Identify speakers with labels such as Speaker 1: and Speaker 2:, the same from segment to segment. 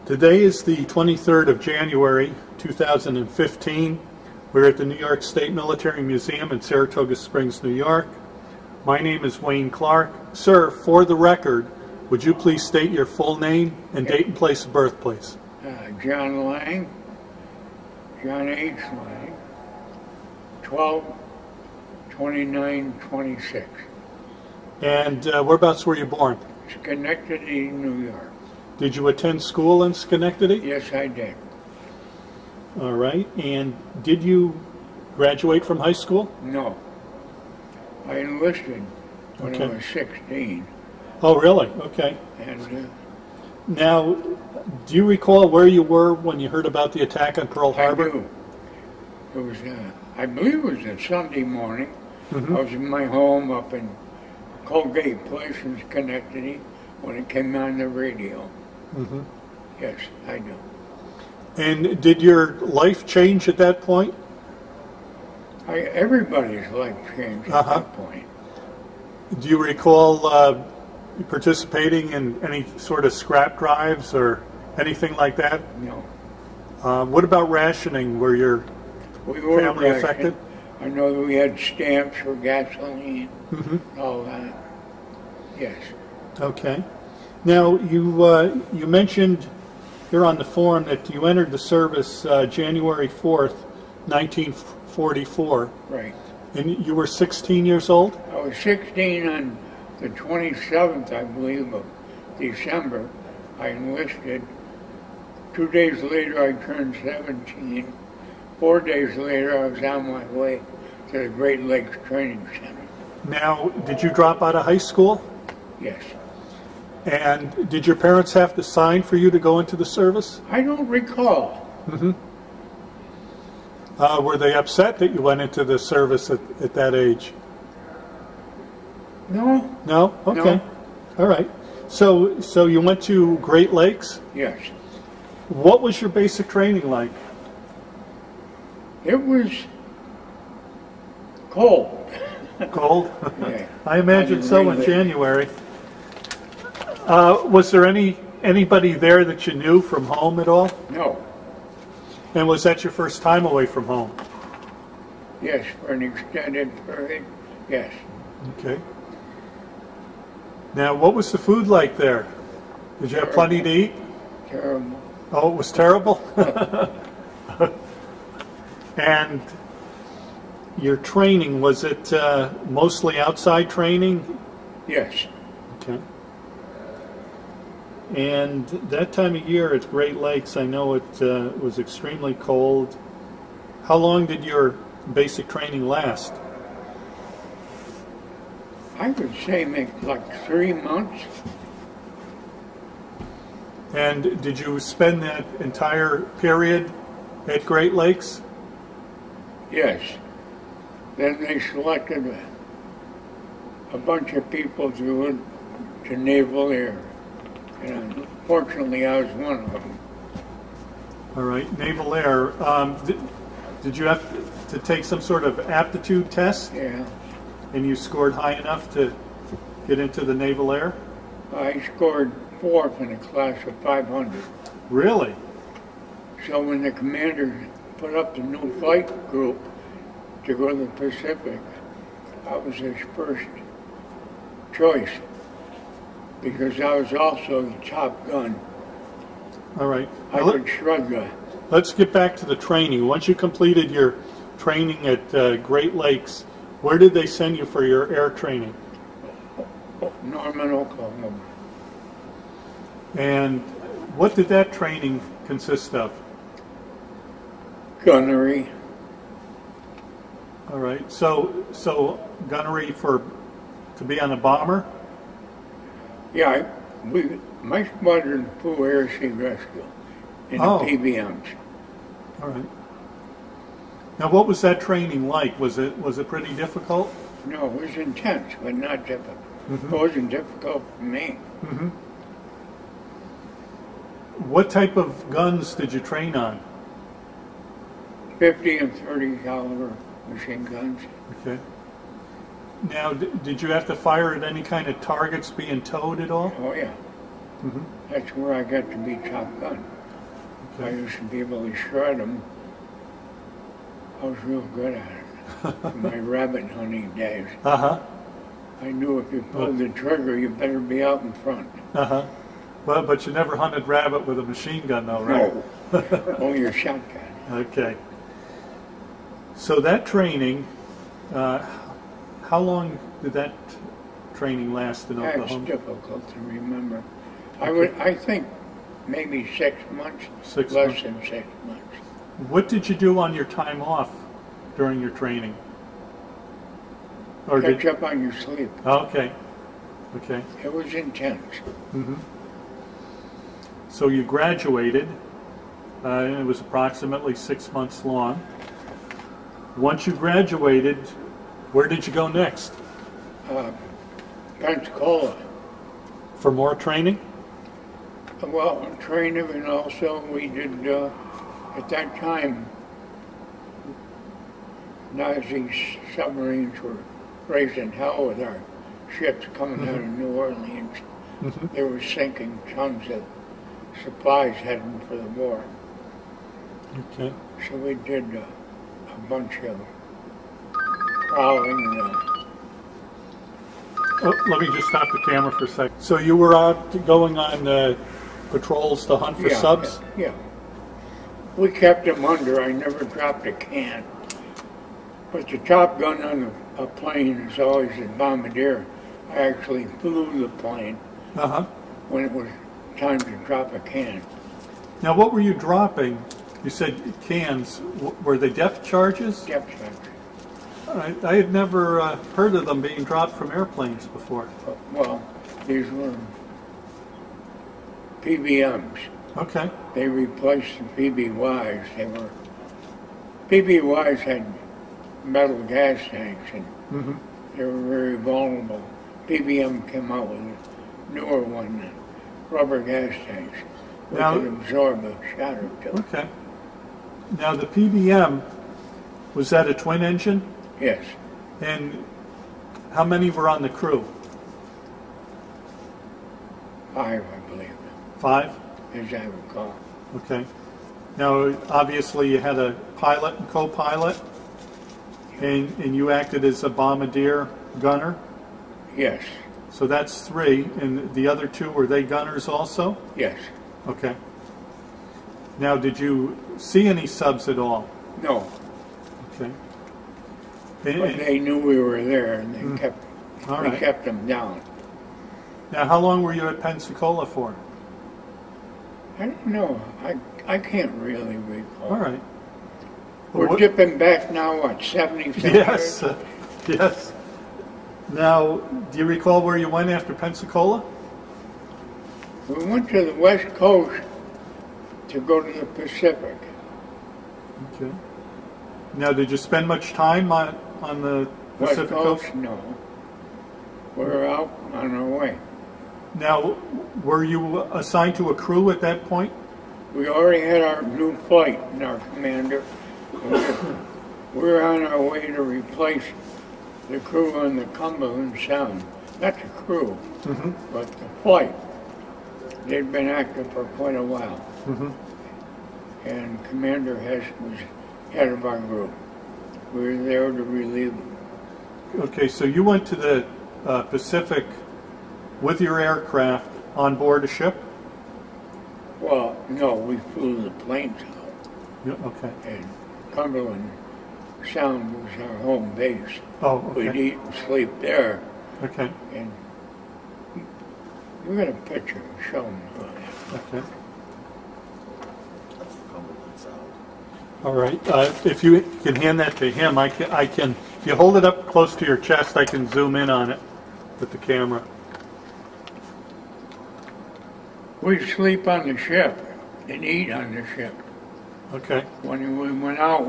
Speaker 1: Today is the 23rd of January, 2015. We're at the New York State Military Museum in Saratoga Springs, New York. My name is Wayne Clark. Sir, for the record, would you please state your full name and date and place of birth, please?
Speaker 2: John Laing, John H. Laing, 12/29/26.
Speaker 1: And whereabouts were you born?
Speaker 2: Schenectady, New York.
Speaker 1: Did you attend school in Schenectady?
Speaker 2: Yes, I did.
Speaker 1: All right. And did you graduate from high school?
Speaker 2: No. I enlisted when
Speaker 1: Okay.
Speaker 2: I was 16.
Speaker 1: Oh, really? Okay.
Speaker 2: And
Speaker 1: Now, do you recall where you were when you heard about the attack on Pearl Harbor?
Speaker 2: I do. It was, I believe it was a Sunday morning.
Speaker 1: Mm-hmm.
Speaker 2: I was in my home up in Colgate Place in Schenectady when it came on the radio.
Speaker 1: Mm-hmm.
Speaker 2: Yes, I do.
Speaker 1: And did your life change at that point?
Speaker 2: Everybody's life changed at that point.
Speaker 1: Do you recall participating in any sort of scrap drives or anything like that?
Speaker 2: No.
Speaker 1: What about rationing? Were your family affected?
Speaker 2: I know that we had stamps for gasoline,
Speaker 1: Mm-hmm.
Speaker 2: all that. Yes.
Speaker 1: Okay. Now, you mentioned here on the form that you entered the service January 4th, 1944.
Speaker 2: Right.
Speaker 1: And you were 16 years old?
Speaker 2: I was 16 on the 27th, I believe, of December. I enlisted. 2 days later, I turned 17. 4 days later, I was on my way to the Great Lakes Training Center.
Speaker 1: Now, did you drop out of high school?
Speaker 2: Yes.
Speaker 1: And did your parents have to sign for you to go into the service?
Speaker 2: I don't recall.
Speaker 1: Mm-hmm. Were they upset that you went into the service at that age?
Speaker 2: No.
Speaker 1: No? Okay.
Speaker 2: No.
Speaker 1: All right. So you went to Great Lakes?
Speaker 2: Yes.
Speaker 1: What was your basic training like?
Speaker 2: It was cold.
Speaker 1: Cold?
Speaker 2: Yeah.
Speaker 1: I imagine so in January. Was there anybody there that you knew from home at all?
Speaker 2: No.
Speaker 1: And was that your first time away from home?
Speaker 2: Yes, for an extended period. Yes.
Speaker 1: Okay. Now, what was the food like there? Did you have plenty to eat?
Speaker 2: Terrible.
Speaker 1: Oh, it was terrible? And your training, was it mostly outside training?
Speaker 2: Yes.
Speaker 1: Okay. And that time of year at Great Lakes, I know it was extremely cold. How long did your basic training last?
Speaker 2: I would say maybe like 3 months.
Speaker 1: And did you spend that entire period at Great Lakes?
Speaker 2: Yes. Then they selected a bunch of people to go to Naval Air. And unfortunately, I was one of them.
Speaker 1: All right, Naval Air. Did you have to take some sort of aptitude test?
Speaker 2: Yeah.
Speaker 1: And you scored high enough to get into the Naval Air?
Speaker 2: I scored 4th in a class of 500.
Speaker 1: Really?
Speaker 2: So when the commander put up the new flight group to go to the Pacific, I was his first choice because I was also the top gun.
Speaker 1: All right.
Speaker 2: I could shrug that.
Speaker 1: Let's get back to the training. Once you completed your training at Great Lakes, where did they send you for your air training?
Speaker 2: Norman, Oklahoma.
Speaker 1: And what did that training consist of?
Speaker 2: Gunnery.
Speaker 1: All right. So gunnery to be on a bomber?
Speaker 2: Yeah, my squadron flew air sea rescue in the PBMs.
Speaker 1: All right. Now, what was that training like? Was it pretty difficult?
Speaker 2: No, it was intense, but not difficult.
Speaker 1: Mm-hmm.
Speaker 2: It wasn't difficult for me.
Speaker 1: Mm-hmm. What type of guns did you train on?
Speaker 2: 50 and 30 caliber machine guns.
Speaker 1: Okay. Now, did you have to fire at any kind of targets being towed at all?
Speaker 2: Oh, yeah.
Speaker 1: Mm-hmm.
Speaker 2: That's where I got to be top gun. I used to be able to shred them. I was real good at it. In my rabbit hunting days.
Speaker 1: Uh-huh.
Speaker 2: I knew if you pulled the trigger, you better be out in front.
Speaker 1: Uh-huh. Well, but you never hunted rabbit with a machine gun, though, right?
Speaker 2: No. Only a shotgun.
Speaker 1: Okay. So that training, how long did that training last in Oklahoma?
Speaker 2: That's difficult to remember. I think maybe 6 months.
Speaker 1: 6
Speaker 2: less
Speaker 1: months.
Speaker 2: than 6 months.
Speaker 1: What did you do on your time off during your training? Or
Speaker 2: Catch up on your sleep.
Speaker 1: Okay. Okay.
Speaker 2: It was intense.
Speaker 1: Mm-hmm. So you graduated. It was approximately 6 months long. Once you graduated, where did you go next?
Speaker 2: Pensacola.
Speaker 1: For more training?
Speaker 2: Well, training, and also we did, at that time, Nazi submarines were raising hell with our ships coming out of New Orleans.
Speaker 1: Mm-hmm.
Speaker 2: They were sinking tons of supplies heading for the war.
Speaker 1: Okay.
Speaker 2: So we did a bunch of prowling.
Speaker 1: Let me just stop the camera for a second. So you were out going on patrols to hunt for subs?
Speaker 2: Yeah. We kept them under. I never dropped a can. But the top gun on a plane is always a bombardier. I actually flew the plane when it was time to drop a can.
Speaker 1: Now, what were you dropping? You said cans. Were they depth charges?
Speaker 2: Depth charges.
Speaker 1: I had never heard of them being dropped from airplanes before.
Speaker 2: Well, these were PBMs.
Speaker 1: Okay.
Speaker 2: They replaced the PBYs. PBYs had metal gas tanks, and they were very vulnerable. PBM came out with a newer one, rubber gas tanks, which could absorb a shot or two.
Speaker 1: Okay. Now the PBM, was that a twin engine?
Speaker 2: Yes.
Speaker 1: And how many were on the crew?
Speaker 2: 5, I believe.
Speaker 1: 5?
Speaker 2: As I recall.
Speaker 1: Okay. Now, obviously, you had a pilot and co-pilot, and you acted as a bombardier gunner?
Speaker 2: Yes.
Speaker 1: So that's 3, and the other 2, were they gunners also?
Speaker 2: Yes.
Speaker 1: Okay. Now, did you see any subs at all?
Speaker 2: No.
Speaker 1: Okay.
Speaker 2: But they knew we were there, and they kept them down.
Speaker 1: Now, how long were you at Pensacola for?
Speaker 2: I don't know. I can't really recall.
Speaker 1: All right.
Speaker 2: We're dipping back now, what, 70
Speaker 1: Yes. Yes. Now, do you recall where you went after Pensacola?
Speaker 2: We went to the West Coast to go to the Pacific.
Speaker 1: Okay. Now, did you spend much time on the Pacific Coast?
Speaker 2: No. We were out on our way.
Speaker 1: Now, were you assigned to a crew at that point?
Speaker 2: We already had our new flight and our commander. We were on our way to replace the crew on the Cumberland Sound. Not the crew, but the flight. They'd been active for quite a while. And Commander Hess was head of our group. We were there to relieve him.
Speaker 1: Okay, so you went to the Pacific with your aircraft on board a ship?
Speaker 2: Well, no, we flew the planes out.
Speaker 1: Yeah, okay.
Speaker 2: And Cumberland Sound was our home base.
Speaker 1: Oh, okay.
Speaker 2: We'd eat and sleep there.
Speaker 1: Okay.
Speaker 2: And we got a picture to show them.
Speaker 1: Okay. All right. If you can hand that to him, I can. If you hold it up close to your chest, I can zoom in on it with the camera.
Speaker 2: We'd sleep on the ship and eat on the ship.
Speaker 1: Okay.
Speaker 2: When we went out,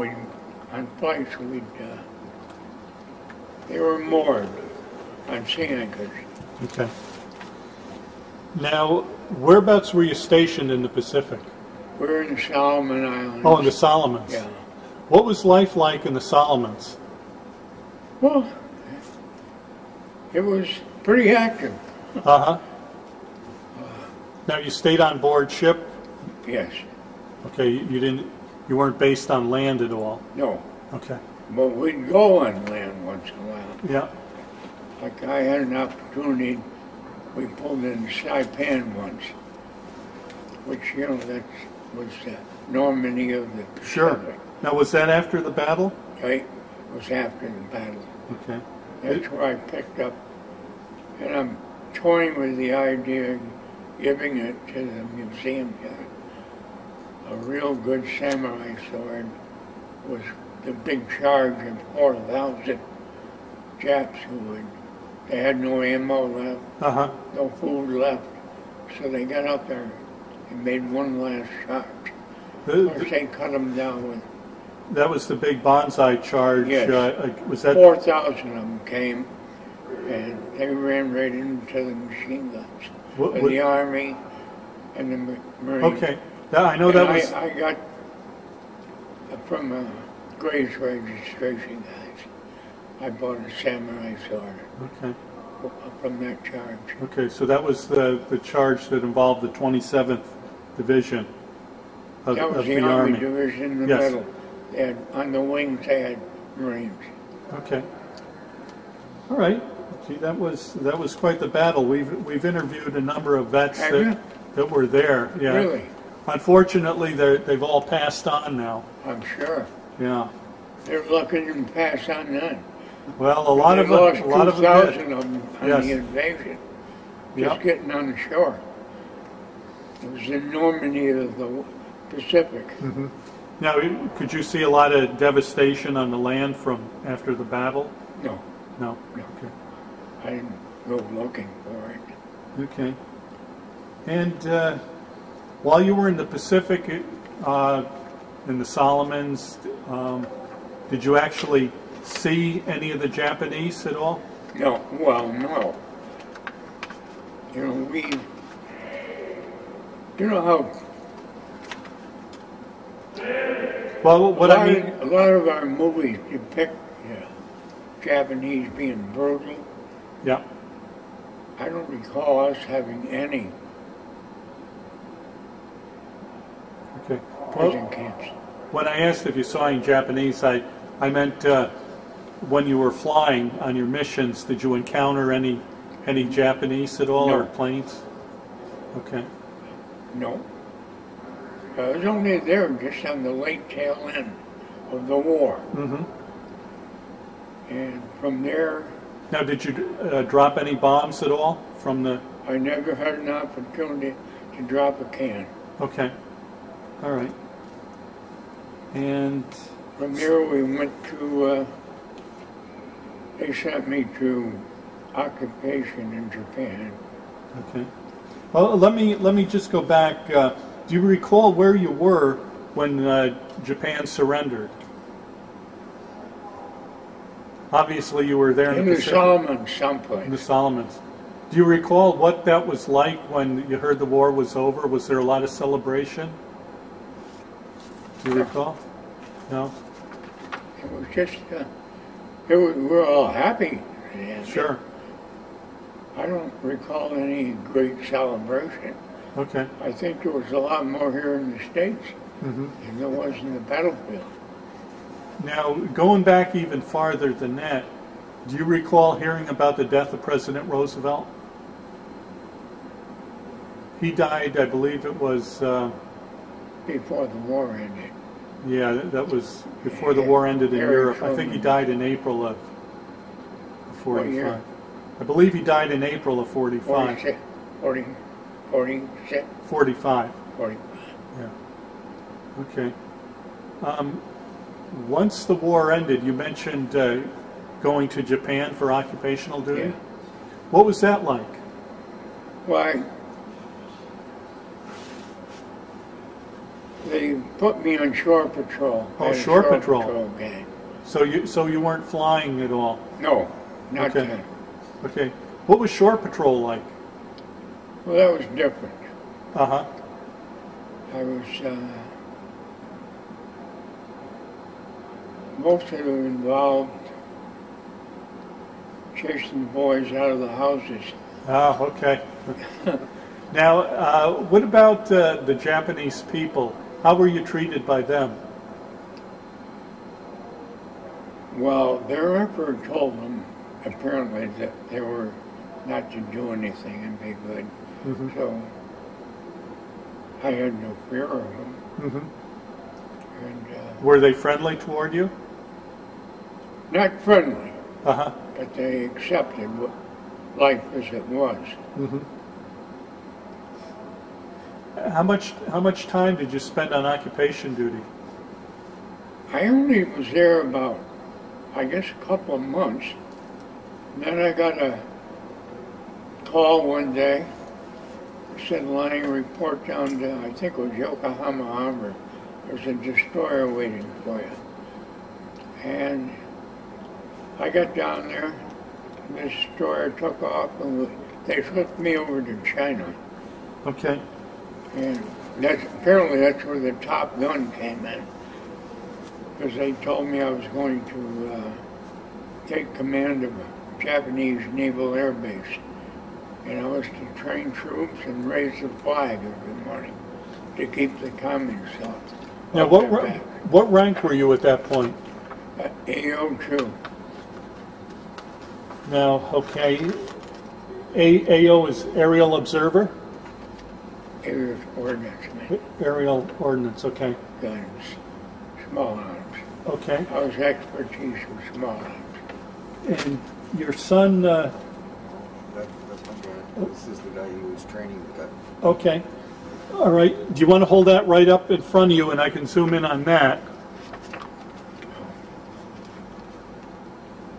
Speaker 2: on flights, they were moored on sea anchors.
Speaker 1: Okay. Now, whereabouts were you stationed in the Pacific?
Speaker 2: We were in the Solomon Islands.
Speaker 1: Oh, in the Solomons.
Speaker 2: Yeah.
Speaker 1: What was life like in the Solomons?
Speaker 2: Well, it was pretty active.
Speaker 1: Uh-huh. Now, you stayed on board ship?
Speaker 2: Yes.
Speaker 1: Okay, you weren't based on land at all.
Speaker 2: No.
Speaker 1: Okay.
Speaker 2: But we'd go on land once in a while.
Speaker 1: Yeah.
Speaker 2: Like I had an opportunity, we pulled in Saipan once, which, you know, that was the Normandy of the Pacific.
Speaker 1: Sure. Now, was that after the battle?
Speaker 2: Right? It was after the battle.
Speaker 1: Okay.
Speaker 2: That's where I picked up, and I'm toying with the idea of giving it to the museum here. A real good samurai sword was the big charge of 4,000 Japs they had no ammo left, no food left, so they got up there and made one last charge. Of course, they cut them down with...
Speaker 1: That was the big bonsai charge.
Speaker 2: Yes.
Speaker 1: Was that
Speaker 2: 4,000 of them came, and they ran right into the machine guns of the Army and the Marines.
Speaker 1: Okay. I know that was...
Speaker 2: I got from Grace registration guys. I bought a samurai sword.
Speaker 1: Okay.
Speaker 2: From that charge.
Speaker 1: Okay, so that was the charge that involved the 27th Division of the Army.
Speaker 2: That was the Army Division in the middle. They had, on the wings they had Marines.
Speaker 1: Okay. All right. Gee, that was quite the battle. We've interviewed a number of vets that were there. Yeah.
Speaker 2: Really?
Speaker 1: Unfortunately, they've all passed on now.
Speaker 2: I'm sure.
Speaker 1: Yeah.
Speaker 2: They're lucky to pass on none.
Speaker 1: Well, a lot of them did.
Speaker 2: 2,000 of them on the invasion. Just getting on the shore. It was the Normandy of the Pacific.
Speaker 1: Mm-hmm. Now, could you see a lot of devastation on the land from after the battle?
Speaker 2: No.
Speaker 1: No?
Speaker 2: No.
Speaker 1: Okay.
Speaker 2: I didn't go looking for it.
Speaker 1: Okay. And while you were in the Pacific, in the Solomons, did you actually see any of the Japanese at all?
Speaker 2: No. Well, no. You know, you know how...
Speaker 1: Well, what I mean...
Speaker 2: A lot of our movies depict Japanese being brutal.
Speaker 1: Yeah.
Speaker 2: I don't recall us having any prison camps.
Speaker 1: When I asked if you saw any Japanese, I meant when you were flying on your missions, did you encounter any Japanese at all, or planes? Okay.
Speaker 2: No. I was only there just on the late tail end of the war.
Speaker 1: Mm-hmm.
Speaker 2: And from there...
Speaker 1: Now, did you drop any bombs at all from the...
Speaker 2: I never had an opportunity to drop a can.
Speaker 1: Okay. All right. And...
Speaker 2: From there we went to... they sent me to occupation in Japan.
Speaker 1: Okay. Well, let me just go back. Do you recall where you were when Japan surrendered? Obviously, you were there in the
Speaker 2: Solomons, someplace.
Speaker 1: In the Solomons. Do you recall what that was like when you heard the war was over? Was there a lot of celebration? Do you recall? No?
Speaker 2: It was just, we were all happy.
Speaker 1: Sure.
Speaker 2: I don't recall any great celebration.
Speaker 1: Okay.
Speaker 2: I think there was a lot more here in the States than there was in the battlefield.
Speaker 1: Now, going back even farther than that, do you recall hearing about the death of President Roosevelt? He died, I believe it was...
Speaker 2: before the war ended.
Speaker 1: Yeah, that was before the war ended in Europe. I think he died in April of 45. I believe he died in April of 45.
Speaker 2: 46?
Speaker 1: 45.
Speaker 2: 45.
Speaker 1: Yeah. Okay. Once the war ended, you mentioned going to Japan for occupational duty.
Speaker 2: Yeah.
Speaker 1: What was that like?
Speaker 2: Why, they put me on shore patrol.
Speaker 1: Oh, shore patrol.
Speaker 2: Gang.
Speaker 1: So you weren't flying at all?
Speaker 2: No, not then.
Speaker 1: Okay. What was shore patrol like?
Speaker 2: Well, that was different.
Speaker 1: Uh-huh.
Speaker 2: I was, most of it involved chasing the boys out of the houses.
Speaker 1: Oh, okay. Now, what about the Japanese people? How were you treated by them?
Speaker 2: Well, their emperor told them apparently that they were not to do anything and be good.
Speaker 1: Mm-hmm.
Speaker 2: So I had no fear of them.
Speaker 1: Mm-hmm.
Speaker 2: And
Speaker 1: were they friendly toward you?
Speaker 2: not friendly,
Speaker 1: Uh-huh.
Speaker 2: but they accepted life as it was.
Speaker 1: Mm-hmm. How much time did you spend on occupation duty?
Speaker 2: I only was there about, I guess, a couple of months. And then I got a call one day. It said, Liang, report down to, I think it was Yokohama Harbor. There's a destroyer waiting for you. And I got down there. The destroyer took off, and they flipped me over to China.
Speaker 1: Okay.
Speaker 2: And apparently that's where the Top Gun came in. Because they told me I was going to take command of a Japanese naval air base. And I was to train troops and raise the flag every morning to keep the communists off.
Speaker 1: Now, what rank were you at that point?
Speaker 2: AO2.
Speaker 1: Now, okay, AO is aerial observer?
Speaker 2: Aerial ordnance, man.
Speaker 1: Aerial ordnance, okay.
Speaker 2: Guns. Small arms.
Speaker 1: Okay.
Speaker 2: I was expertise with small arms.
Speaker 1: And your son...
Speaker 3: That's my dad. This is the guy who was training the guy.
Speaker 1: Okay. All right. Do you want to hold that right up in front of you and I can zoom in on that?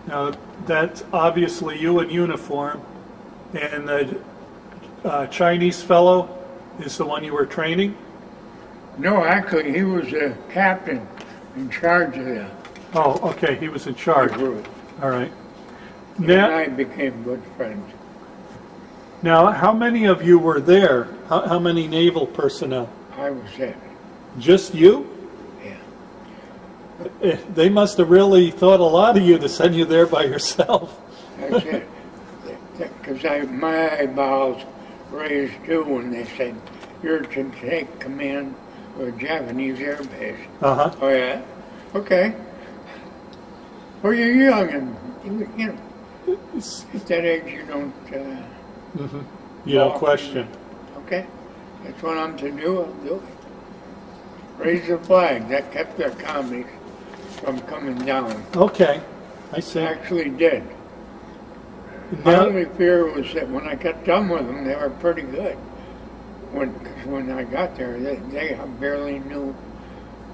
Speaker 1: Now, that's obviously you in uniform. And the Chinese fellow is the one you were training?
Speaker 2: No, actually, he was a captain in charge of the
Speaker 1: Oh, okay. He was in charge.
Speaker 2: group.
Speaker 1: All right.
Speaker 2: He and I became good friends.
Speaker 1: Now, how many of you were there? How many naval personnel?
Speaker 2: I was it.
Speaker 1: Just you?
Speaker 2: Yeah.
Speaker 1: They must have really thought a lot of you to send you there by yourself.
Speaker 2: That's it. Because my eyeballs raised too when they said, you're to take command of a Japanese air base.
Speaker 1: Uh-huh.
Speaker 2: Oh, yeah? Okay. Well, you're young and, you know, at that age you don't...
Speaker 1: Mm-hmm. You don't question.
Speaker 2: Okay. That's what I'm to do, I'll do it. Raise the flag. That kept their commies from coming down.
Speaker 1: Okay. I see.
Speaker 2: Actually did. My only fear was that when I got done with them, they were pretty good. Because when I got there, they barely knew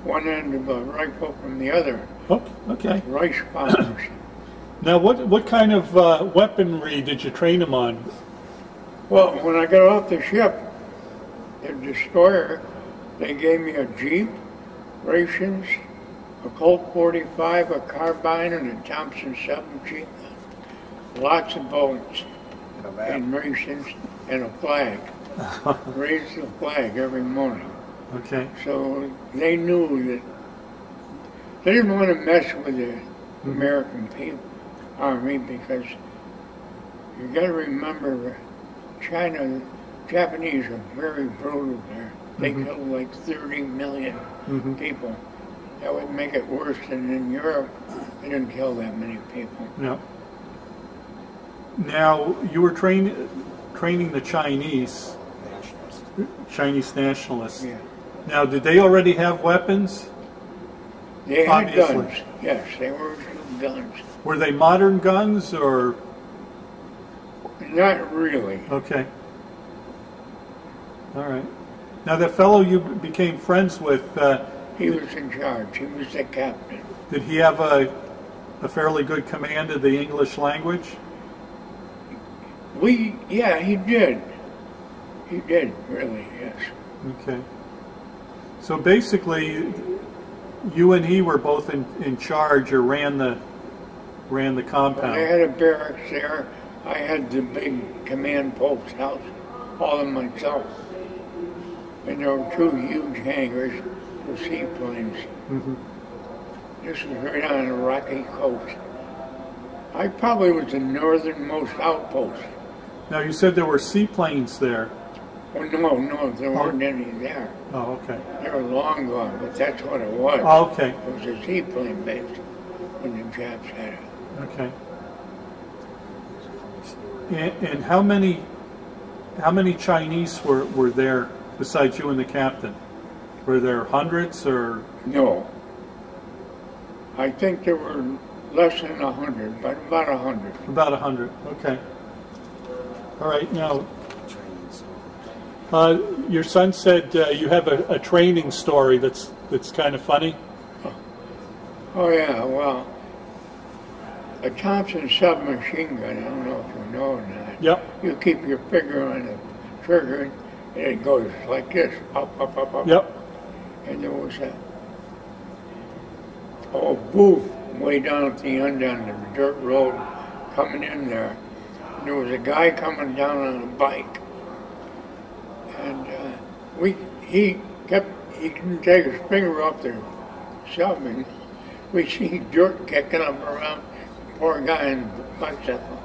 Speaker 2: one end of a rifle from the other.
Speaker 1: Oh, okay.
Speaker 2: Rice bombs.
Speaker 1: Now, what kind of weaponry did you train them on?
Speaker 2: Well, when I got off the ship, the destroyer, they gave me a Jeep, rations, a Colt 45, a carbine, and a Thompson 7 gun. Lots of bullets and rations and a flag. Raise the flag every morning.
Speaker 1: Okay.
Speaker 2: So they knew that they didn't want to mess with the American army because you got to remember Japanese are very brutal there. They kill like 30 million people. That would make it worse than in Europe. They didn't kill that many people.
Speaker 1: No. Now, you were training the Chinese nationalists.
Speaker 2: Yeah.
Speaker 1: Now, did they already have weapons?
Speaker 2: They had
Speaker 1: Obviously.
Speaker 2: guns. Yes, they were guns.
Speaker 1: Were they modern guns or?
Speaker 2: Not really.
Speaker 1: Okay. All right. Now, the fellow you became friends with,
Speaker 2: He was in charge. He was the captain.
Speaker 1: did he have a fairly good command of the English language?
Speaker 2: Yeah, he did. He did, really, yes.
Speaker 1: Okay. So basically, you and he were both in charge or ran the compound.
Speaker 2: I had a barracks there. I had the big command post house all to myself. And there were 2 huge hangars for seaplanes. This was right on the rocky coast. I probably was the northernmost outpost.
Speaker 1: Now, you said there were seaplanes there.
Speaker 2: Oh, no, there weren't any there.
Speaker 1: Oh, okay.
Speaker 2: They were long gone, but that's what it was.
Speaker 1: Oh, okay.
Speaker 2: It was a seaplane base when the Japs had it.
Speaker 1: Okay.
Speaker 3: It's a funny story.
Speaker 1: And how many Chinese were there besides you and the captain? Were there hundreds or?
Speaker 2: No. I think there were less than 100, but about 100.
Speaker 1: About 100. Okay. All right. Now,
Speaker 3: Chinese.
Speaker 1: your son said you have a training story that's kind of funny.
Speaker 2: Oh yeah, well, a Thompson submachine gun, I don't know if you know or not.
Speaker 1: Yep.
Speaker 2: You keep your finger on the trigger and it goes like this, up, up, up, up.
Speaker 1: Yep.
Speaker 2: And there was a booth way down at the end on the dirt road coming in there. And there was a guy coming down on a bike. And he couldn't take his finger off the shoving. We see dirt kicking up around the poor guy in the bicycle.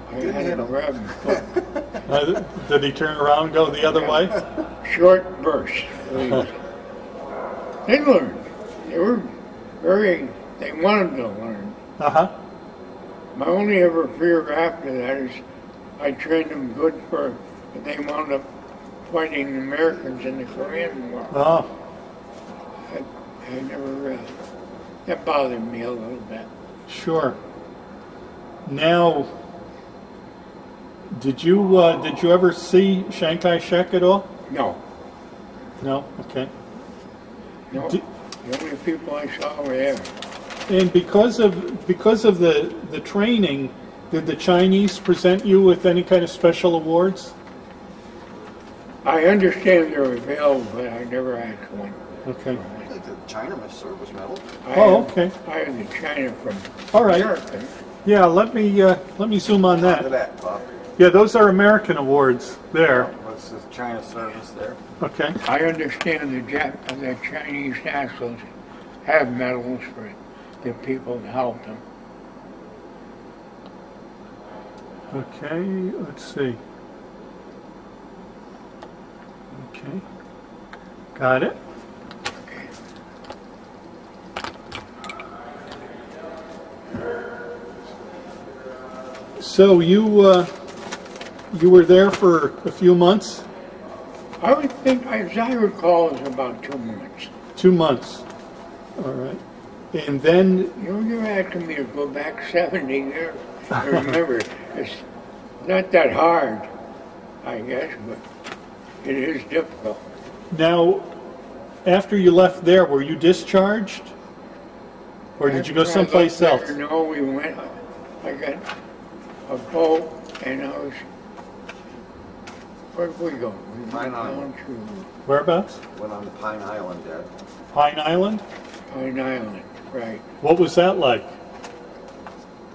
Speaker 2: I had to grab him.
Speaker 1: Did he turn around and go the other way?
Speaker 2: Short burst. They learned. They were they wanted to learn.
Speaker 1: Uh-huh.
Speaker 2: My only ever fear after that is I trained them good for, they wound up fighting the Americans in the Korean War.
Speaker 1: Oh.
Speaker 2: I never, that bothered me a little bit.
Speaker 1: Sure. Now, did you ever see Chiang Kai-shek at all?
Speaker 2: No.
Speaker 1: No. Okay.
Speaker 2: No. The only people I saw were there.
Speaker 1: And because of the training, did the Chinese present you with any kind of special awards?
Speaker 2: I understand they're available, but I never asked one.
Speaker 3: I
Speaker 1: Okay.
Speaker 3: think the Chinaman service medal.
Speaker 1: Okay.
Speaker 2: I had the China from
Speaker 1: All right.
Speaker 2: America.
Speaker 1: Yeah. Let me zoom on
Speaker 3: Look at
Speaker 1: that.
Speaker 3: that, Bob.
Speaker 1: Yeah, those are American awards there.
Speaker 3: What's the China service there?
Speaker 1: Okay.
Speaker 2: I understand the Chinese nationals have medals for the people that helped them.
Speaker 1: Okay. Let's see. Okay. Got it.
Speaker 2: Okay.
Speaker 1: So you were there for a few months?
Speaker 2: I would think, as I recall, it was about 2 months.
Speaker 1: 2 months. All right. And then,
Speaker 2: You're asking me to go back 70 years. Remember, it's not that hard, I guess, but it is difficult.
Speaker 1: now, after you left there, were you discharged? Or did you go
Speaker 2: After I
Speaker 1: someplace
Speaker 2: left
Speaker 1: else?
Speaker 2: there, no, we went, I got a boat, and I was, where did we go? We went
Speaker 3: Pine
Speaker 2: down
Speaker 3: Island.
Speaker 2: to
Speaker 3: Went on the Pine Island, Dad.
Speaker 1: Pine Island?
Speaker 2: Pine Island, right.
Speaker 1: What was that like?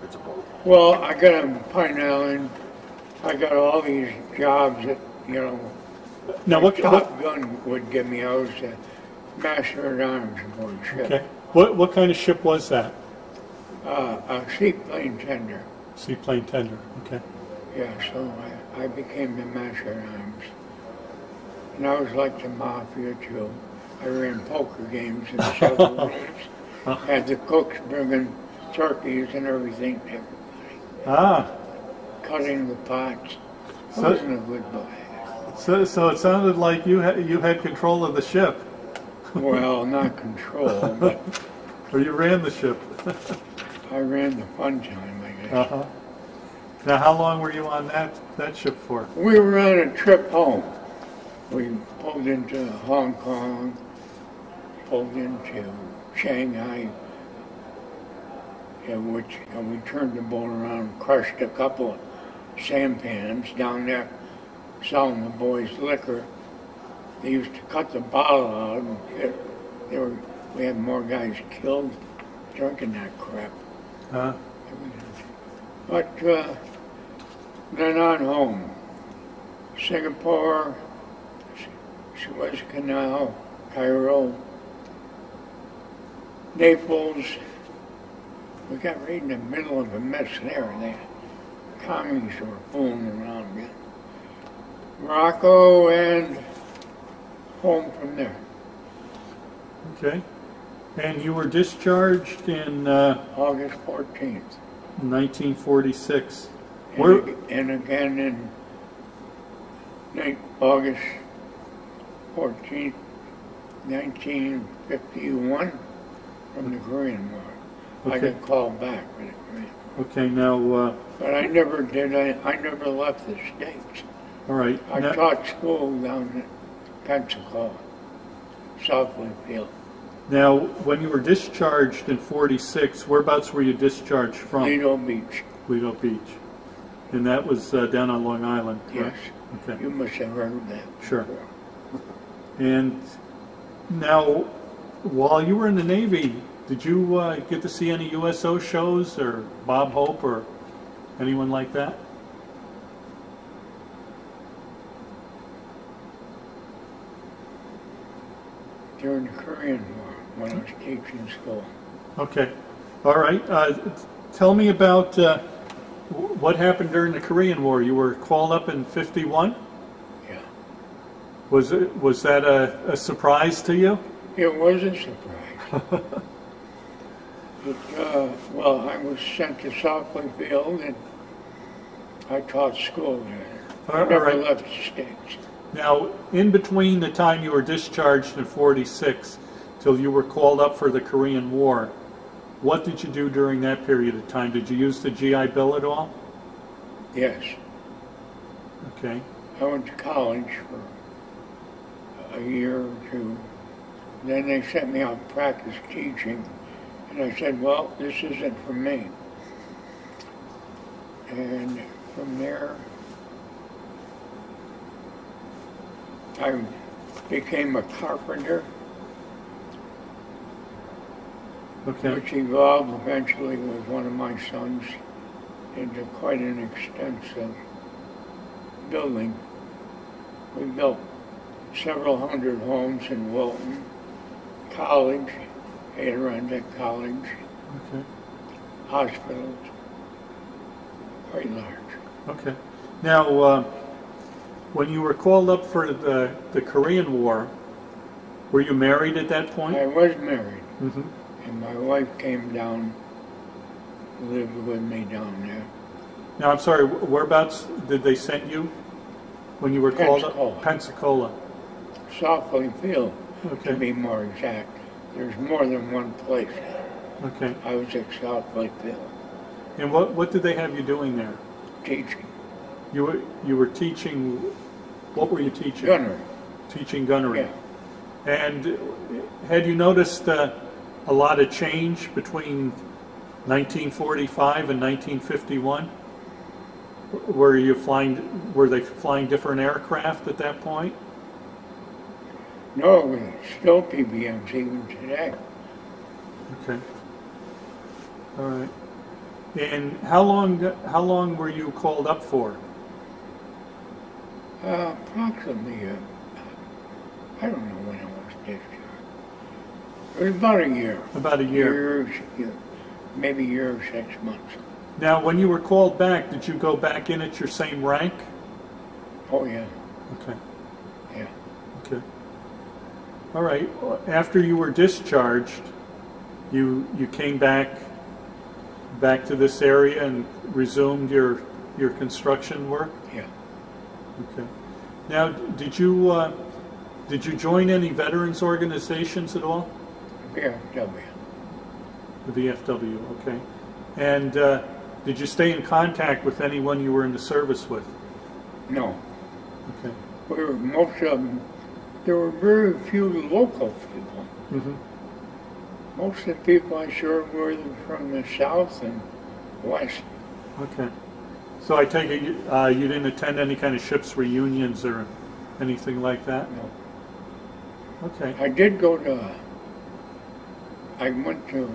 Speaker 3: It's a boat.
Speaker 2: Well, I got on Pine Island, I got all these jobs that,
Speaker 1: Now,
Speaker 2: my
Speaker 1: what?
Speaker 2: Top Gun would give me. I was a master at arms aboard ship.
Speaker 1: Okay. What kind of ship was that?
Speaker 2: A seaplane tender.
Speaker 1: Seaplane tender. Okay.
Speaker 2: Yeah, so I became the master at arms. And I was like the mafia too. I ran poker games in several rooms. Had the cooks bringing turkeys and everything to everybody.
Speaker 1: Ah.
Speaker 2: Cutting the pots. I
Speaker 1: So-
Speaker 2: wasn't a good boy.
Speaker 1: So it sounded like you had control of the ship,
Speaker 2: Well, not control, but
Speaker 1: or you ran the ship.
Speaker 2: I ran the fun time, I guess.
Speaker 1: Uh-huh. Now, how long were you on that ship for?
Speaker 2: We were on a trip home. We pulled into Hong Kong, pulled into Shanghai, and we turned the boat around and crushed a couple of sampans down there selling the boys liquor. They used to cut the bottle out and we had more guys killed drinking that crap.
Speaker 1: Huh?
Speaker 2: But then on home. Singapore, Suez Canal, Cairo, Naples. We got right in the middle of a mess there. The commies were fooling around. Morocco and home from there.
Speaker 1: Okay. And you were discharged in
Speaker 2: August 14th.
Speaker 1: 1946.
Speaker 2: And again in August 14th, 1951 from the Korean War. I
Speaker 1: Okay.
Speaker 2: got called back for the Korean.
Speaker 1: Okay, now,
Speaker 2: But I never did. I never left the States.
Speaker 1: all right.
Speaker 2: I
Speaker 1: Now,
Speaker 2: taught school down in Pensacola, South Field.
Speaker 1: now, when you were discharged in 46, whereabouts were you discharged from?
Speaker 2: Lido Beach.
Speaker 1: Lido Beach. And that was down on Long Island,
Speaker 2: Yes.
Speaker 1: correct? Okay,
Speaker 2: You must have heard of that.
Speaker 1: sure.
Speaker 2: before.
Speaker 1: And now, while you were in the Navy, did you get to see any USO shows or Bob Hope or anyone like that?
Speaker 2: During the Korean War, when I was teaching school.
Speaker 1: Okay. All right. Tell me about what happened during the Korean War. You were called up in 51?
Speaker 2: Yeah.
Speaker 1: Was that a surprise to you?
Speaker 2: It was a surprise. Well, I was sent to South Field and I taught school there. I never left the States.
Speaker 1: Now, in between the time you were discharged in 46 till you were called up for the Korean War, what did you do during that period of time? Did you use the GI Bill at all?
Speaker 2: Yes.
Speaker 1: Okay.
Speaker 2: I went to college for a year or two. Then they sent me out to practice teaching. And I said, well, this isn't for me. And from there, I became a carpenter,
Speaker 1: Okay.
Speaker 2: which evolved eventually with one of my sons into quite an extensive building. We built several hundred homes in Wilton, college, Adirondack College,
Speaker 1: Okay.
Speaker 2: hospitals, quite large.
Speaker 1: Okay. Now, when you were called up for the Korean War, were you married at that point?
Speaker 2: I was married,
Speaker 1: Mm-hmm.
Speaker 2: and my wife came down, lived with me down there.
Speaker 1: Now, I'm sorry, whereabouts did they send you when you were called
Speaker 2: Pensacola.
Speaker 1: up? Pensacola.
Speaker 2: Southly Field,
Speaker 1: Okay.
Speaker 2: to be more exact. There's more than one place.
Speaker 1: Okay.
Speaker 2: I was at Southly Field,
Speaker 1: And what did they have you doing there?
Speaker 2: teaching
Speaker 1: You were teaching. What were you teaching?
Speaker 2: gunnery.
Speaker 1: Teaching gunnery.
Speaker 2: Yeah.
Speaker 1: And had you noticed a lot of change between 1945 and 1951? Were they flying different aircraft at that point?
Speaker 2: No, it's still PBMs even today.
Speaker 1: Okay. All right. And how long were you called up for?
Speaker 2: Approximately, I don't know when I was discharged. It was about a year.
Speaker 1: About a year.
Speaker 2: Maybe a year or 6 months.
Speaker 1: Now, when you were called back, did you go back in at your same rank?
Speaker 2: Oh yeah,
Speaker 1: Okay.
Speaker 2: yeah.
Speaker 1: Okay. All right. After you were discharged, you came back to this area and resumed your construction work?
Speaker 2: Yeah.
Speaker 1: Okay. Now, did you join any veterans organizations at all?
Speaker 2: VFW.
Speaker 1: The VFW, okay. And did you stay in contact with anyone you were in the service with?
Speaker 2: No.
Speaker 1: Okay.
Speaker 2: Most of them, there were very few local people.
Speaker 1: Mm-hmm.
Speaker 2: Most of the people I served were from the south and west.
Speaker 1: Okay. So I take it you didn't attend any kind of ship's reunions or anything like that?
Speaker 2: No.
Speaker 1: Okay.
Speaker 2: I did go to, I went to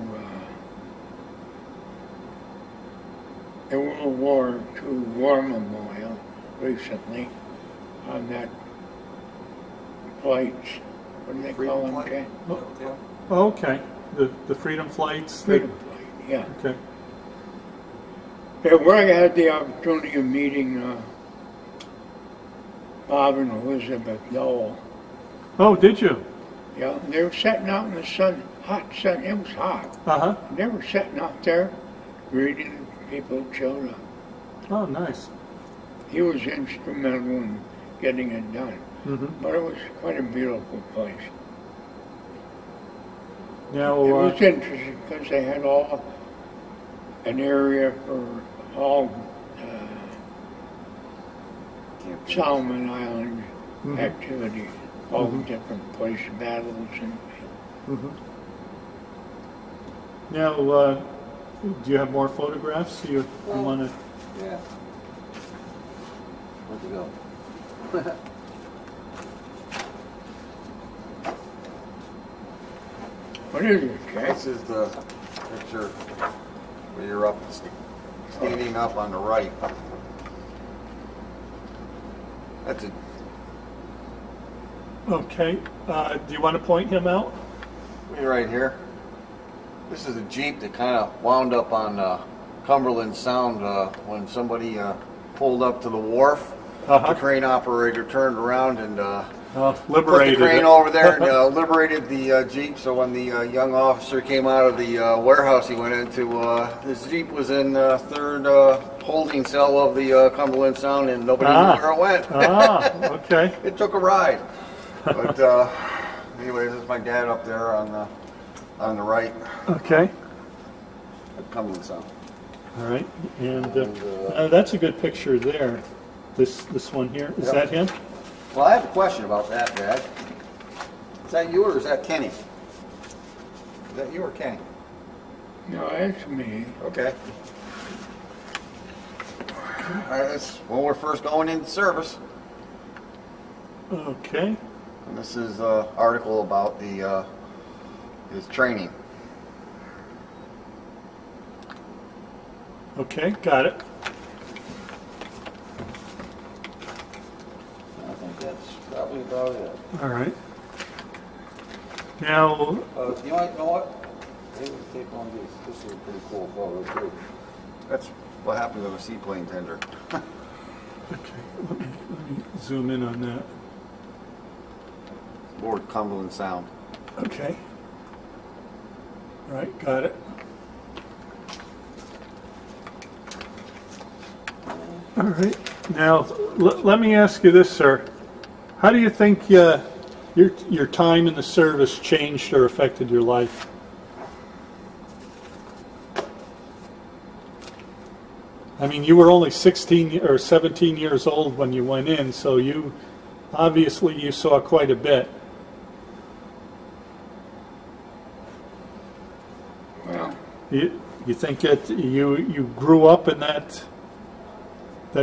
Speaker 2: the World War II War Memorial recently on that flights. What do they call them, Jay?
Speaker 1: Oh, okay. The Freedom Flights?
Speaker 2: Freedom Flight, yeah.
Speaker 1: Okay.
Speaker 2: Yeah, where I had the opportunity of meeting Bob and Elizabeth Dole.
Speaker 1: Oh, did you?
Speaker 2: Yeah, they were sitting out in the sun, hot sun. It was hot.
Speaker 1: Uh-huh.
Speaker 2: They were sitting out there greeting people who showed up.
Speaker 1: Oh, nice.
Speaker 2: He was instrumental in getting it done.
Speaker 1: Mm-hmm.
Speaker 2: But it was quite a beautiful place.
Speaker 1: Now,
Speaker 2: It was interesting because they had all an area for all Solomon Island activities, all the different place battles and.
Speaker 1: Now, do you have more photographs? You want to?
Speaker 3: Yeah. Where'd you go?
Speaker 2: What is it, Jack?
Speaker 3: This is the picture where you're up, standing up on the right. That's it.
Speaker 1: Okay. Do you want to point him out?
Speaker 3: Right here. This is a Jeep that kind of wound up on Cumberland Sound when somebody pulled up to the wharf. The crane operator turned around and
Speaker 1: Liberated
Speaker 3: put the crane
Speaker 1: it.
Speaker 3: over there and liberated the Jeep. So when the young officer came out of the warehouse he went into, this Jeep was in the third holding cell of the Cumberland Sound, and nobody knew where it went.
Speaker 1: Okay.
Speaker 3: It took a ride. But anyway, this is my dad up there on the right.
Speaker 1: Okay.
Speaker 3: At Cumberland Sound.
Speaker 1: All right. And that's a good picture there. This one here. Is that him?
Speaker 3: Well, I have a question about that, Dad. Is that you or is that Kenny? Is that you or Kenny?
Speaker 2: No, that's me.
Speaker 3: Okay. All right, that's when we're first going into service.
Speaker 1: Okay.
Speaker 3: And this is an article about his training.
Speaker 1: Okay, got it.
Speaker 3: I think that's probably about it.
Speaker 1: All right. Now,
Speaker 3: You know what? Maybe take on these. This is a pretty cool photo too. That's what happened to the seaplane tender.
Speaker 1: okay, let me zoom in on that.
Speaker 3: Aboard Cumberland Sound.
Speaker 1: Okay. All right, got it. All right. Now, let me ask you this, sir. How do you think your time in the service changed or affected your life? I mean, you were only 16 or 17 years old when you went in, so you obviously saw quite a bit.
Speaker 2: Well,
Speaker 1: You think that you grew up in that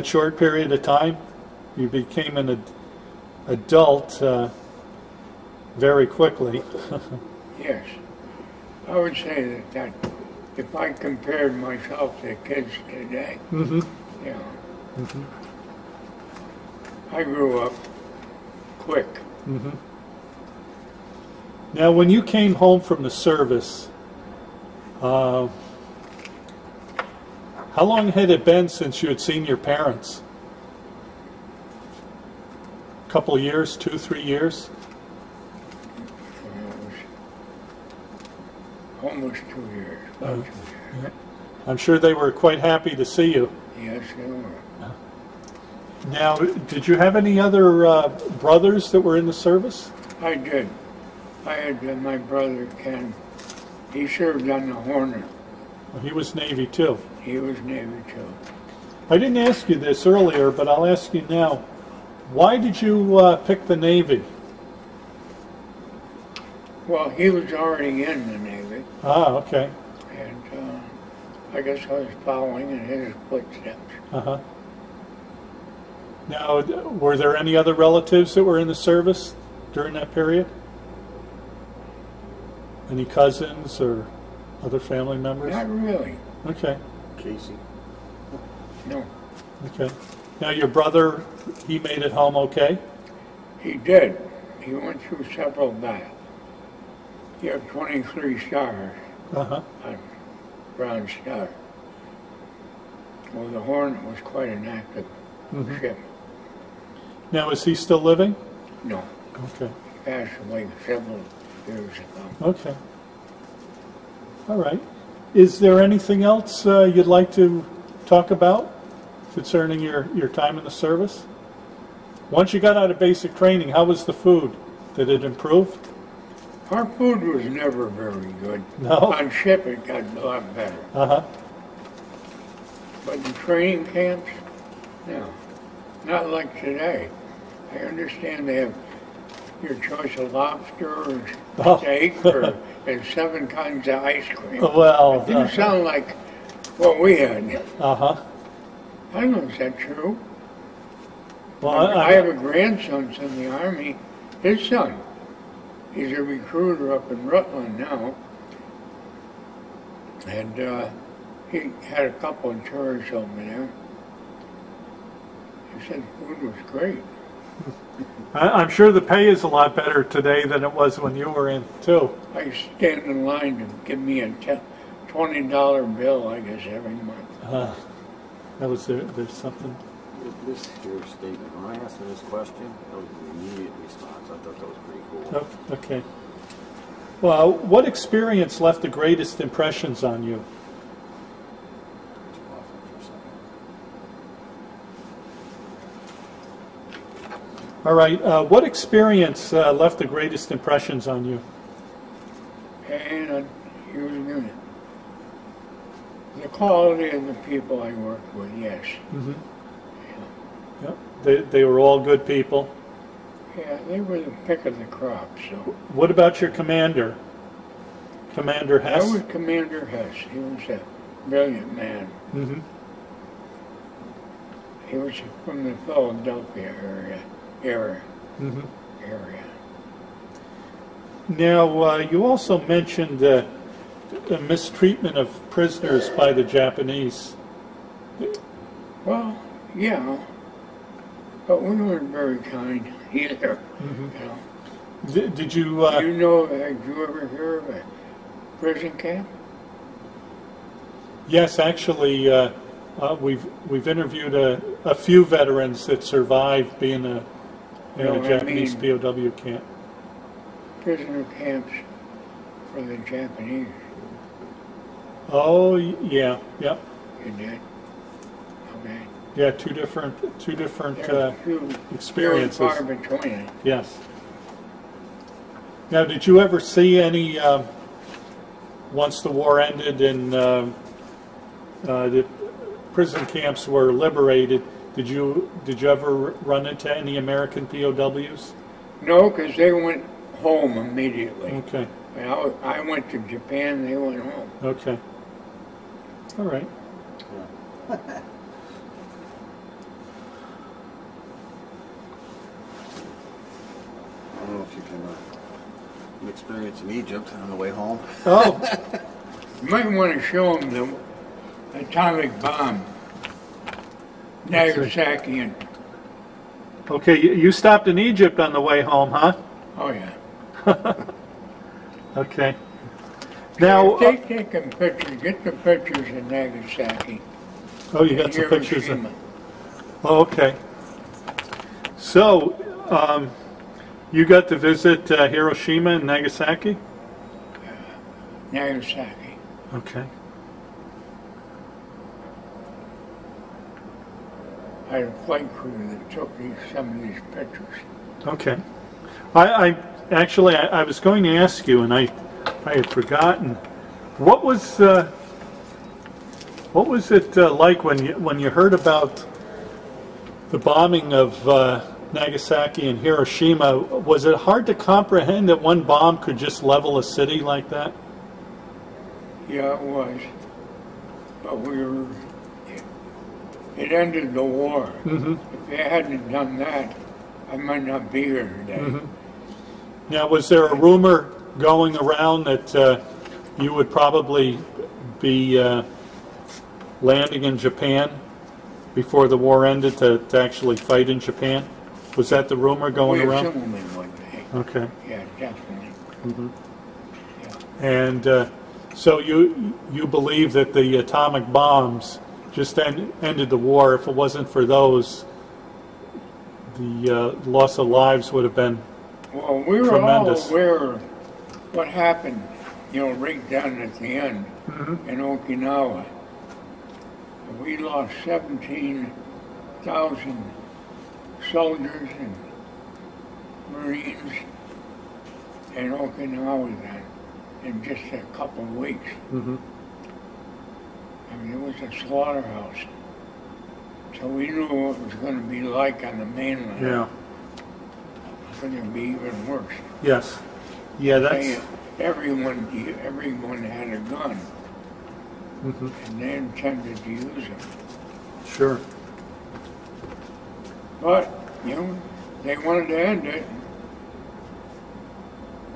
Speaker 1: short period of time? You became an adult very quickly.
Speaker 2: yes. I would say that if I compared myself to kids today, I grew up quick.
Speaker 1: Now, when you came home from the service, how long had it been since you had seen your parents? A couple of years, 2, 3 years?
Speaker 2: It was almost 2 years. About 2 years.
Speaker 1: Yeah. I'm sure they were quite happy to see you.
Speaker 2: Yes, they were.
Speaker 1: Now, did you have any other brothers that were in the service?
Speaker 2: I did. I had my brother Ken. He served on the Hornet.
Speaker 1: Well, he was Navy too.
Speaker 2: He was Navy too.
Speaker 1: I didn't ask you this earlier, but I'll ask you now. Why did you pick the Navy?
Speaker 2: Well, he was already in the Navy,
Speaker 1: Ah, okay.
Speaker 2: and I guess I was following in his footsteps.
Speaker 1: Uh-huh. Now, were there any other relatives that were in the service during that period? Any cousins or other family members?
Speaker 2: Not really.
Speaker 1: Okay.
Speaker 3: Casey.
Speaker 2: No.
Speaker 1: Okay. Now, your brother, he made it home okay?
Speaker 2: He did. He went through several battles. He had 23 stars
Speaker 1: Uh-huh.
Speaker 2: on Bronze Star. Well, the Hornet was quite an active ship.
Speaker 1: Now, is he still living?
Speaker 2: No,
Speaker 1: Okay.
Speaker 2: passed away several years ago.
Speaker 1: Okay. All right. Is there anything else you'd like to talk about concerning your time in the service? Once you got out of basic training, how was the food? Did it improve?
Speaker 2: Our food was never very good.
Speaker 1: No?
Speaker 2: On ship it got a lot better.
Speaker 1: Uh-huh.
Speaker 2: But in training camps, no. Not like today. I understand they have your choice of lobster or steak or and 7 kinds of ice cream.
Speaker 1: Well,
Speaker 2: It didn't sound like what we had.
Speaker 1: uh-huh.
Speaker 2: I don't know if that's true.
Speaker 1: Well,
Speaker 2: I have a grandson that's in the Army. His son, he's a recruiter up in Rutland now. And he had a couple of tours over there. He said the food was great.
Speaker 1: I'm sure the pay is a lot better today than it was when you were in, too.
Speaker 2: I stand in line to give me a $20 bill, I guess, every month.
Speaker 1: That was there's something.
Speaker 3: This here statement, when I asked him this question, that was an immediate response. I thought that was pretty cool.
Speaker 1: Oh, okay. Well, what experience left the greatest impressions on you? All right. What experience left the greatest impressions on you?
Speaker 2: And he was unit. The quality of the people I worked with, yes.
Speaker 1: Mm-hmm. Yep. They were all good people.
Speaker 2: Yeah, they were the pick of the crop, so.
Speaker 1: What about your commander? Commander Hess?
Speaker 2: That was Commander Hess. He was a brilliant man.
Speaker 1: Mm-hmm.
Speaker 2: He was from the Philadelphia area.
Speaker 1: Mm-hmm.
Speaker 2: Area.
Speaker 1: Now, you also mentioned the mistreatment of prisoners by the Japanese.
Speaker 2: Well, yeah, but we weren't very kind either.
Speaker 1: Mm-hmm.
Speaker 2: You know.
Speaker 1: Did you?
Speaker 2: Did you ever hear of a prison camp?
Speaker 1: Yes, actually, we've interviewed a few veterans that survived being in a Japanese POW camp.
Speaker 2: Prisoner camps for the Japanese.
Speaker 1: Oh, yeah, yep.
Speaker 2: You did? Okay.
Speaker 1: Yeah, two different experiences.
Speaker 2: Few and far between.
Speaker 1: Yes. Now, did you ever see any, once the war ended and the prison camps were liberated, did you ever run into any American POWs?
Speaker 2: No, because they went home immediately.
Speaker 1: Okay.
Speaker 2: I went to Japan, they went home.
Speaker 1: Okay. All right.
Speaker 3: I don't know if you can experience in Egypt on the way home.
Speaker 1: Oh.
Speaker 2: You might want to show them the atomic bomb. Nagasaki and...
Speaker 1: Okay, you stopped in Egypt on the way home, huh?
Speaker 2: Oh, yeah.
Speaker 1: Okay. Now...
Speaker 2: Take them pictures. Get the pictures in Nagasaki.
Speaker 1: Oh, you got some pictures
Speaker 2: Hiroshima.
Speaker 1: Oh, okay. So, you got to visit Hiroshima and Nagasaki?
Speaker 2: Nagasaki.
Speaker 1: Okay.
Speaker 2: I had a flight crew that took some of these pictures.
Speaker 1: Okay. I actually was going to ask you, and I had forgotten. What was it like when you heard about the bombing of Nagasaki and Hiroshima? Was it hard to comprehend that one bomb could just level a city like that?
Speaker 2: Yeah, it was. But it ended the war.
Speaker 1: Mm-hmm.
Speaker 2: If they hadn't done that, I might not be here today.
Speaker 1: Mm-hmm. Now, was there a rumor going around that you would probably be landing in Japan before the war ended to actually fight in Japan? Was that the rumor going around?
Speaker 2: We assumed it would be.
Speaker 1: Okay.
Speaker 2: Yeah, definitely.
Speaker 1: Mm-hmm.
Speaker 2: Yeah.
Speaker 1: And so you believe that the atomic bombs just ended the war? If it wasn't for those, the loss of lives would have been
Speaker 2: Well, we were
Speaker 1: tremendous.
Speaker 2: all aware of what happened, right down at the end in Okinawa. We lost 17,000 soldiers and Marines in Okinawa then in just a couple of weeks. I mean, it was a slaughterhouse. So we knew what it was going to be like on the mainland.
Speaker 1: Yeah.
Speaker 2: It's going to be even worse.
Speaker 1: Yes. Yeah, that's...
Speaker 2: Everyone had a gun, and they intended to use them.
Speaker 1: Sure.
Speaker 2: But, they wanted to end it.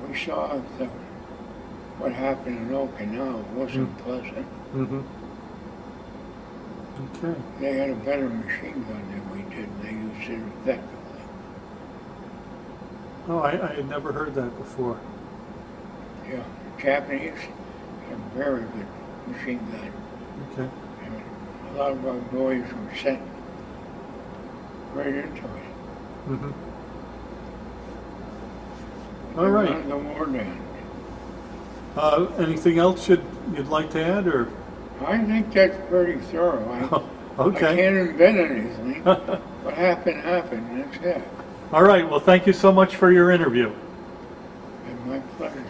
Speaker 2: We saw what happened in Okinawa. It wasn't pleasant.
Speaker 1: Okay.
Speaker 2: They had a better machine gun than we did, and they used it effectively.
Speaker 1: Oh, I had never heard that before.
Speaker 2: Yeah, the Japanese had a very good machine gun.
Speaker 1: Okay.
Speaker 2: And a lot of our boys were sent right into it.
Speaker 1: All right.
Speaker 2: They wanted the war to end.
Speaker 1: Anything else you'd like to add, or?
Speaker 2: I think that's pretty thorough.
Speaker 1: Okay.
Speaker 2: I can't invent anything. What happened, happened. That's it.
Speaker 1: All right. Well, thank you so much for your interview.
Speaker 2: And my pleasure.